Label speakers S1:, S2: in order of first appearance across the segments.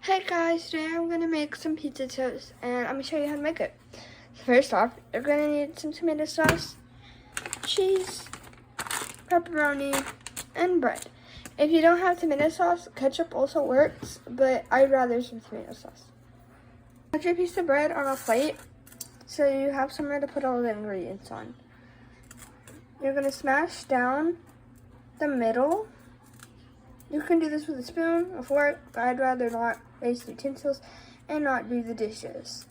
S1: Hey guys, today I'm gonna make some pizza toast and I'm gonna show you how to make it. So first off, you're gonna need some tomato sauce, cheese, pepperoni, and bread. If you don't have tomato sauce, ketchup also works, but I'd rather some tomato sauce. Put your piece of bread on a plate so you have somewhere to put all the ingredients on. You're gonna smash down the middle. You can do this with a spoon, a fork, but I'd rather not waste utensils and not do the dishes.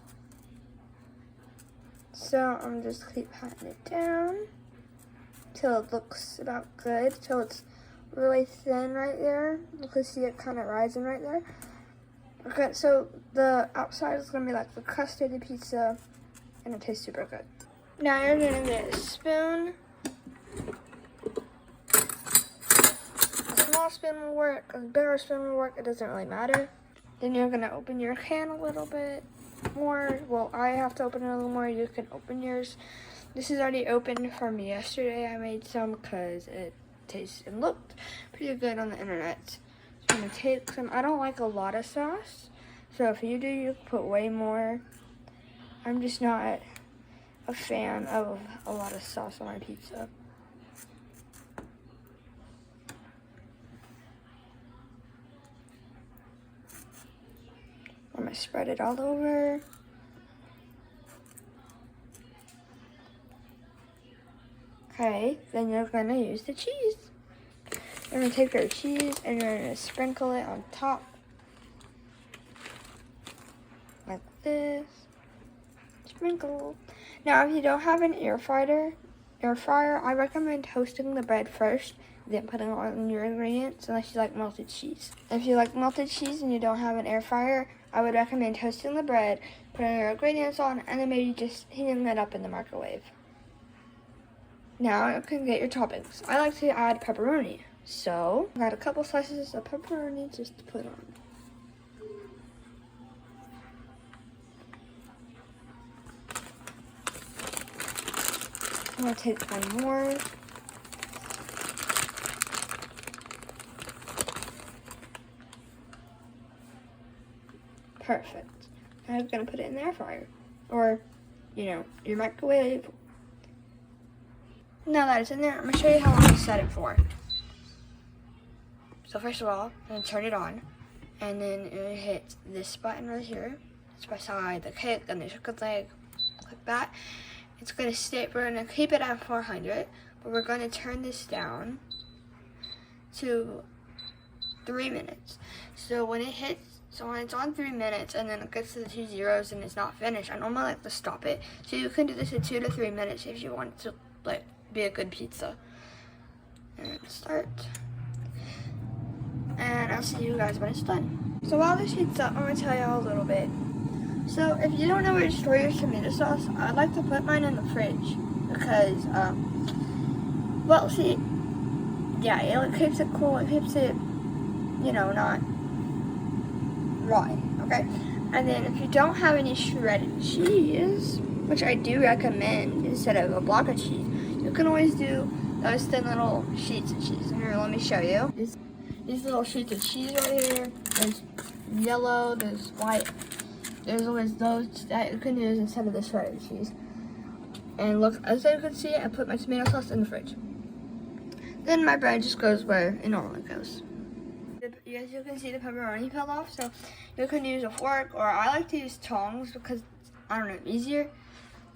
S1: So I'm just keep patting it down till it looks about good, till it's really thin right there. You can see it kind of rising right there. Okay, so the outside is gonna be like the crust of the pizza and it tastes super good. Now you're gonna get a spoon. Small spoon will work, a bigger spoon will work, it doesn't really matter. Then you're gonna open your can a little bit more. Well, I have to open it a little more, you can open yours. This is already opened from yesterday. I made some because it tastes and looked pretty good on the internet. So I'm gonna take some, I don't like a lot of sauce, so if you do, you can put way more. I'm just not a fan of a lot of sauce on my pizza. I'm gonna spread it all over. Okay, then you're gonna use the cheese. You're gonna take your cheese and you're gonna sprinkle it on top. Like this. Sprinkle. Now, if you don't have an air fryer, I recommend toasting the bread first, then putting on your ingredients, unless you like melted cheese. If you like melted cheese and you don't have an air fryer, I would recommend toasting the bread, putting your ingredients on, and then maybe just heating it up in the microwave. Now you can get your toppings. I like to add pepperoni, so I got a couple slices of pepperoni just to put on. I'm gonna take one more. Perfect. Now I'm gonna put it in the air fryer, or your microwave. Now that it's in there, I'm gonna show you how long to set it for. So first of all, I'm gonna turn it on, and then you're gonna hit this button right here. It's beside the cake and the chocolate leg. Click that. It's gonna stay. We're gonna keep it at 400, but we're gonna turn this down to 3 minutes. So when it's on 3 minutes and then it gets to the 2 zeros and it's not finished, I normally like to stop it. So you can do this in 2 to 3 minutes if you want it to be a good pizza. And start. And I'll see you guys when it's done. So while this heats up, I'm gonna tell you a little bit. So if you don't know where to store your tomato sauce, I like to put mine in the fridge because, well, see, yeah, it keeps it cool. It keeps it, not raw, okay? And then if you don't have any shredded cheese, which I do recommend instead of a block of cheese, you can always do those thin little sheets of cheese. Here, let me show you. These little sheets of cheese right here. There's yellow, there's white. There's always those that you can use instead of the shredded cheese. And look, as you can see, I put my tomato sauce in the fridge. Then my bread just goes where it normally goes. As you can see, the pepperoni fell off, so you can use a fork, or I like to use tongs because, I don't know, easier.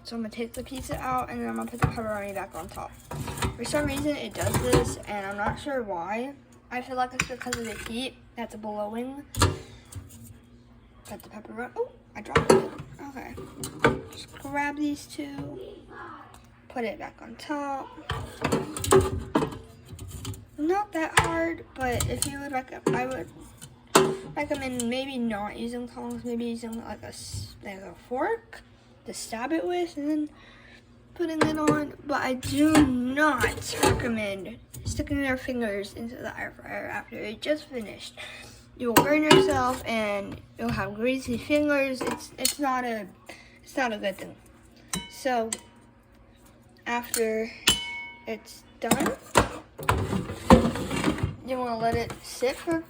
S1: So I'm gonna take the pizza out and then I'm gonna put the pepperoni back on top. For some reason it does this and I'm not sure why. I feel like it's because of the heat that's blowing. Got the pepperoni. Oh, I dropped it. Okay. Just grab these two. Put it back on top. Not that hard, but if you would I would recommend maybe not using tongs, maybe using like a fork to stab it with and then putting it on. But I do not recommend sticking your fingers into the air fryer after it just finished. You'll burn yourself and you'll have greasy fingers. It's not a good thing. So after it's done, you want to let it sit for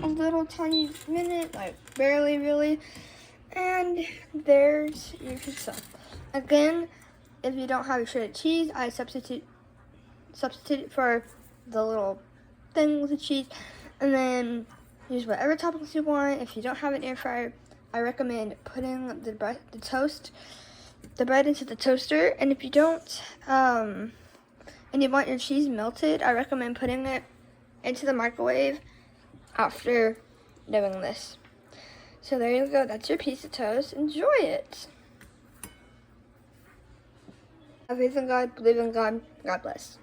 S1: a little tiny minute, like barely really. And there's your pizza. Again, if you don't have your shredded cheese, I substitute it for the little things of cheese, and then use whatever toppings you want. If you don't have an air fryer, I recommend putting the bread into the toaster. And if you don't, and you want your cheese melted, I recommend putting it into the microwave after doing this. So there you go. That's your piece of toast. Enjoy it. Have faith in God. Believe in God. God bless.